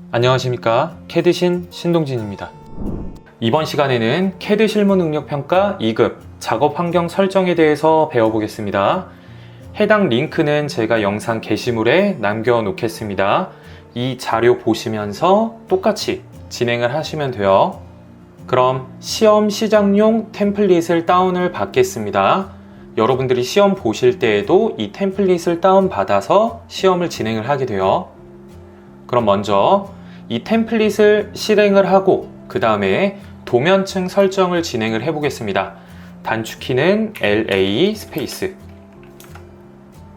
안녕하십니까, 캐드신 신동진입니다. 이번 시간에는 캐드 실무 능력 평가 2급 작업 환경 설정에 대해서 배워보겠습니다. 해당 링크는 제가 영상 게시물에 남겨 놓겠습니다. 이 자료 보시면서 똑같이 진행을 하시면 돼요. 그럼 시험 시작용 템플릿을 다운을 받겠습니다. 여러분들이 시험 보실 때에도 이 템플릿을 다운받아서 시험을 진행을 하게 돼요. 그럼 먼저 이 템플릿을 실행을 하고 그 다음에 도면층 설정을 진행을 해 보겠습니다. 단축키는 LA 스페이스.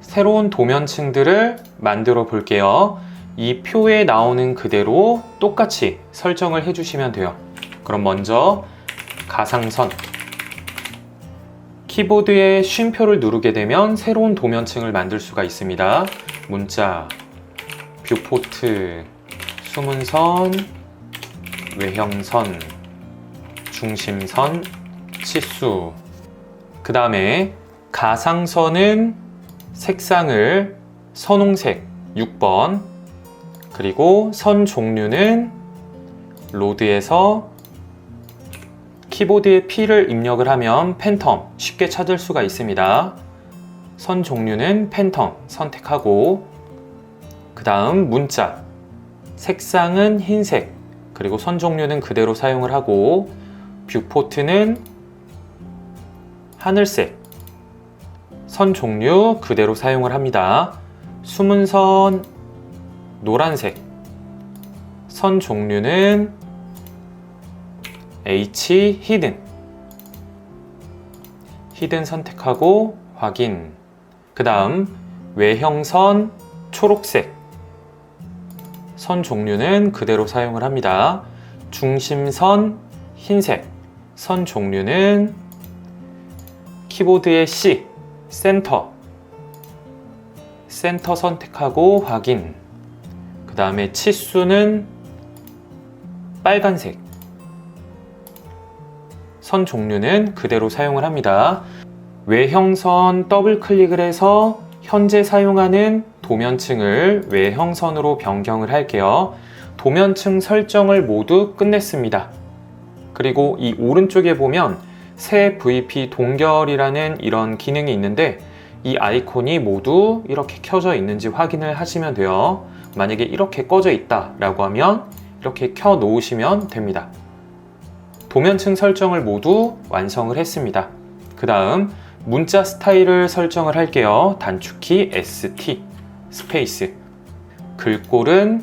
새로운 도면층들을 만들어 볼게요. 이 표에 나오는 그대로 똑같이 설정을 해 주시면 돼요. 그럼 먼저 가상선, 키보드에 쉼표를 누르게 되면 새로운 도면층을 만들 수가 있습니다. 문자, 뷰포트, 숨은선, 외형선, 중심선, 치수. 그 다음에 가상선은 색상을 선홍색 6번, 그리고 선 종류는 로드에서 키보드에 P를 입력을 하면 팬텀 쉽게 찾을 수가 있습니다. 선 종류는 팬텀 선택하고, 그 다음 문자, 색상은 흰색, 그리고 선 종류는 그대로 사용을 하고, 뷰포트는 하늘색, 선 종류 그대로 사용을 합니다. 숨은 선 노란색, 선 종류는 H 히든 선택하고 확인. 그 다음 외형선 초록색, 선 종류는 그대로 사용을 합니다. 중심선 흰색, 선 종류는 키보드의 C, 센터 선택하고 확인. 그 다음에 치수는 빨간색, 선 종류는 그대로 사용을 합니다. 외형선 더블 클릭을 해서 현재 사용하는 도면층을 외형선으로 변경을 할게요. 도면층 설정을 모두 끝냈습니다. 그리고 이 오른쪽에 보면 새 VP 동결이라는 이런 기능이 있는데, 이 아이콘이 모두 이렇게 켜져 있는지 확인을 하시면 돼요. 만약에 이렇게 꺼져 있다 라고 하면 이렇게 켜 놓으시면 됩니다. 도면층 설정을 모두 완성을 했습니다. 그 다음 문자 스타일을 설정을 할게요. 단축키 ST 스페이스. 글꼴은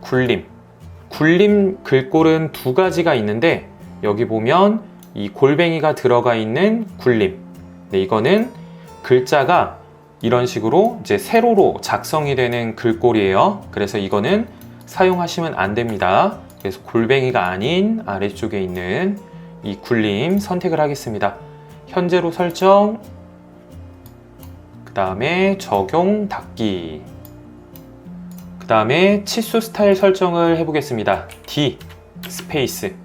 굴림 글꼴은 두 가지가 있는데, 여기 보면 이 골뱅이가 들어가 있는 굴림. 네, 이거는 글자가 이런 식으로 이제 세로로 작성이 되는 글꼴이에요. 그래서 이거는 사용하시면 안 됩니다. 그래서 골뱅이가 아닌 아래쪽에 있는 이 굴림 선택을 하겠습니다. 현재로 설정, 그 다음에 적용 닫기. 그 다음에 치수 스타일 설정을 해보겠습니다. D 스페이스.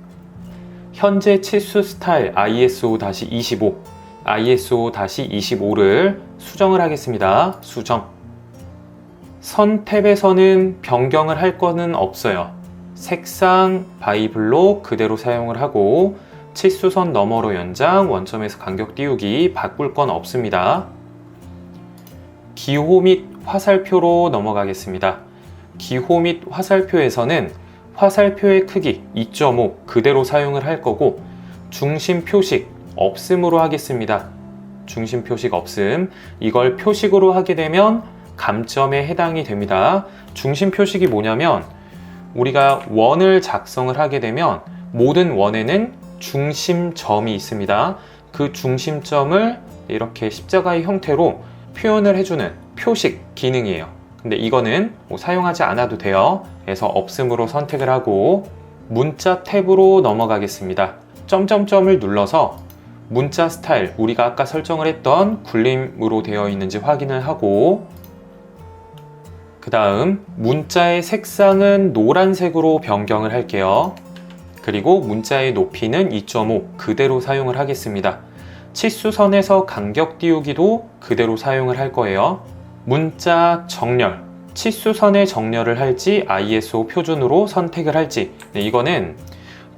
현재 치수 스타일 ISO-25, ISO-25를 수정을 하겠습니다. 수정. 선 탭에서는 변경을 할 거는 없어요. 색상 바이블로 그대로 사용을 하고, 치수선 너머로 연장, 원점에서 간격 띄우기 바꿀 건 없습니다. 기호 및 화살표로 넘어가겠습니다. 기호 및 화살표에서는 화살표의 크기 2.5 그대로 사용을 할 거고, 중심 표식 없음으로 하겠습니다. 중심 표식 없음. 이걸 표식으로 하게 되면 감점에 해당이 됩니다. 중심 표식이 뭐냐면, 우리가 원을 작성을 하게 되면 모든 원에는 중심점이 있습니다. 그 중심점을 이렇게 십자가의 형태로 표현을 해주는 표식 기능이에요. 근데 이거는 사용하지 않아도 돼요. 그래서 없음으로 선택을 하고, 문자 탭으로 넘어가겠습니다. 점점점을 눌러서 문자 스타일, 우리가 아까 설정을 했던 굴림으로 되어 있는지 확인을 하고, 그 다음 문자의 색상은 노란색으로 변경을 할게요. 그리고 문자의 높이는 2.5 그대로 사용을 하겠습니다. 치수선에서 간격 띄우기도 그대로 사용을 할 거예요. 문자 정렬, 치수선의 정렬을 할지 ISO 표준으로 선택을 할지. 이거는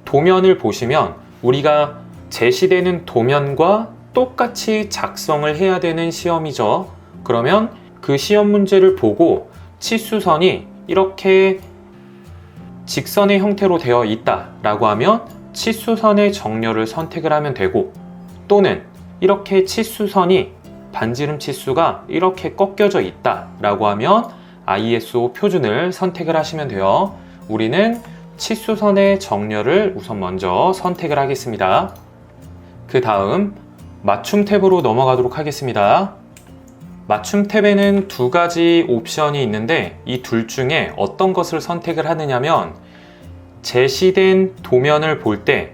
도면을 보시면 우리가 제시되는 도면과 똑같이 작성을 해야 되는 시험이죠. 그러면 그 시험 문제를 보고 치수선이 이렇게 직선의 형태로 되어 있다 라고 하면 치수선의 정렬을 선택을 하면 되고, 또는 이렇게 치수선이 반지름 치수가 이렇게 꺾여져 있다 라고 하면 ISO 표준을 선택을 하시면 돼요. 우리는 치수선의 정렬을 우선 먼저 선택을 하겠습니다. 그 다음 맞춤 탭으로 넘어가도록 하겠습니다. 맞춤 탭에는 두 가지 옵션이 있는데 이 둘 중에 어떤 것을 선택을 하느냐면, 제시된 도면을 볼 때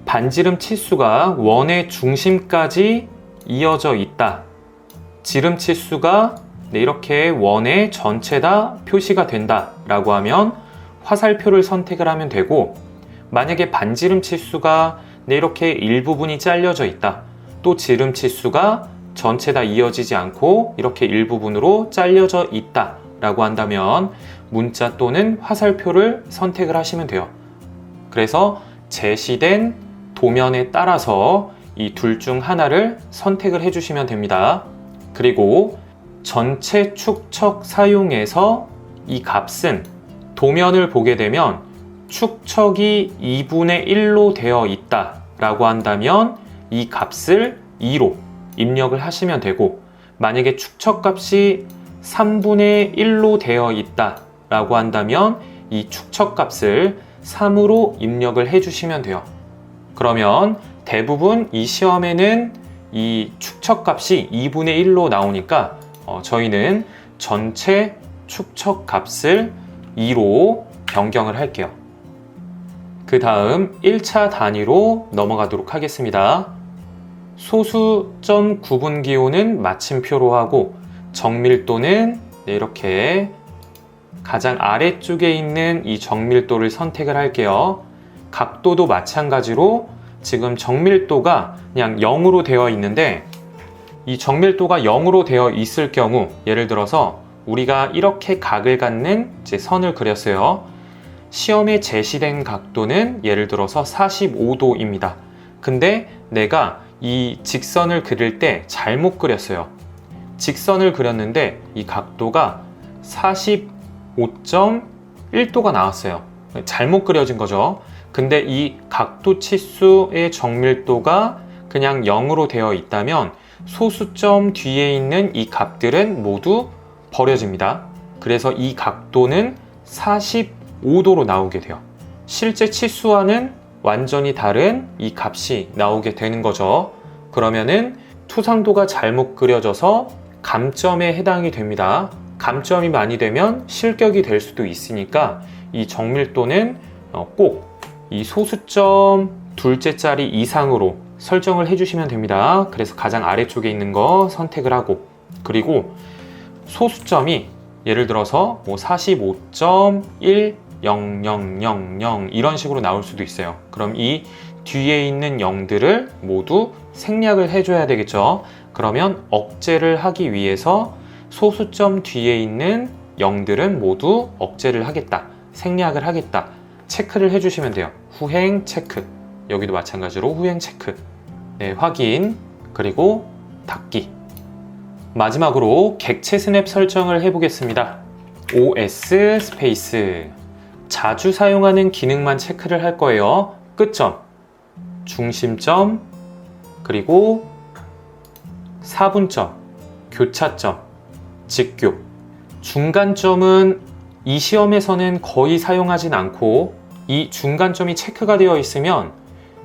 반지름 치수가 원의 중심까지 이어져 있다, 지름 치수가 이렇게 원의 전체 다 표시가 된다 라고 하면 화살표를 선택을 하면 되고, 만약에 반지름 치수가 이렇게 일부분이 잘려져 있다, 또 지름 치수가 전체 다 이어지지 않고 이렇게 일부분으로 잘려져 있다 라고 한다면 문자 또는 화살표를 선택을 하시면 돼요. 그래서 제시된 도면에 따라서 이 둘 중 하나를 선택을 해주시면 됩니다. 그리고 전체 축척 사용해서 이 값은 도면을 보게 되면 축척이 2분의 1로 되어 있다 라고 한다면 이 값을 2로 입력을 하시면 되고, 만약에 축척 값이 3분의 1로 되어 있다 라고 한다면 이 축척 값을 3으로 입력을 해주시면 돼요. 그러면 대부분 이 시험에는 이 축척 값이 2분의 1로 나오니까 저희는 전체 축척 값을 2로 변경을 할게요. 그 다음 1차 단위로 넘어가도록 하겠습니다. 소수점 구분기호는 마침표로 하고, 정밀도는 이렇게 가장 아래쪽에 있는 이 정밀도를 선택을 할게요. 각도도 마찬가지로 지금 정밀도가 그냥 0으로 되어 있는데, 이 정밀도가 0으로 되어 있을 경우, 예를 들어서 우리가 이렇게 각을 갖는 선을 그렸어요. 시험에 제시된 각도는 예를 들어서 45도입니다. 근데 내가 이 직선을 그릴 때 잘못 그렸어요. 직선을 그렸는데 이 각도가 45.1도가 나왔어요. 잘못 그려진 거죠. 근데 이 각도 치수의 정밀도가 그냥 0으로 되어 있다면 소수점 뒤에 있는 이 값들은 모두 버려집니다. 그래서 이 각도는 45도로 나오게 돼요. 실제 치수와는 완전히 다른 이 값이 나오게 되는 거죠. 그러면은 투상도가 잘못 그려져서 감점에 해당이 됩니다. 감점이 많이 되면 실격이 될 수도 있으니까 이 정밀도는 꼭 이 소수점 둘째 자리 이상으로 설정을 해주시면 됩니다. 그래서 가장 아래쪽에 있는 거 선택을 하고, 그리고 소수점이 예를 들어서 45.10000 이런 식으로 나올 수도 있어요. 그럼 이 뒤에 있는 0들을 모두 생략을 해줘야 되겠죠. 그러면 억제를 하기 위해서 소수점 뒤에 있는 0들은 모두 억제를 하겠다, 생략을 하겠다, 체크를 해주시면 돼요. 후행 체크, 여기도 마찬가지로 후행 체크, 네, 확인, 그리고 닫기. 마지막으로 객체 스냅 설정을 해보겠습니다. OS 스페이스, 자주 사용하는 기능만 체크를 할 거예요. 끝점, 중심점, 그리고 사분점, 교차점, 직교. 중간점은 이 시험에서는 거의 사용하진 않고, 이 중간점이 체크가 되어 있으면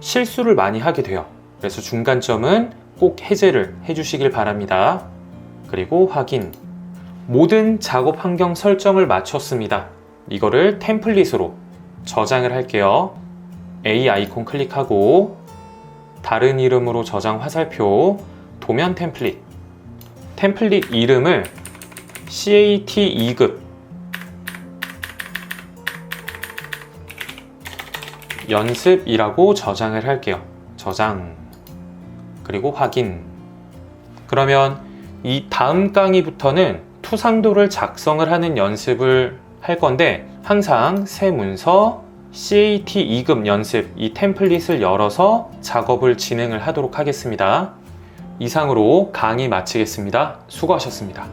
실수를 많이 하게 돼요. 그래서 중간점은 꼭 해제를 해주시길 바랍니다. 그리고 확인. 모든 작업 환경 설정을 마쳤습니다. 이거를 템플릿으로 저장을 할게요. A 아이콘 클릭하고 다른 이름으로 저장 화살표, 도면 템플릿. 템플릿 이름을 CAT 2급 연습이라고 저장을 할게요. 저장, 그리고 확인. 그러면 이 다음 강의부터는 투상도를 작성을 하는 연습을 할 건데 항상 새 문서 CAT 2급 연습 이 템플릿을 열어서 작업을 진행을 하도록 하겠습니다. 이상으로 강의 마치겠습니다. 수고하셨습니다.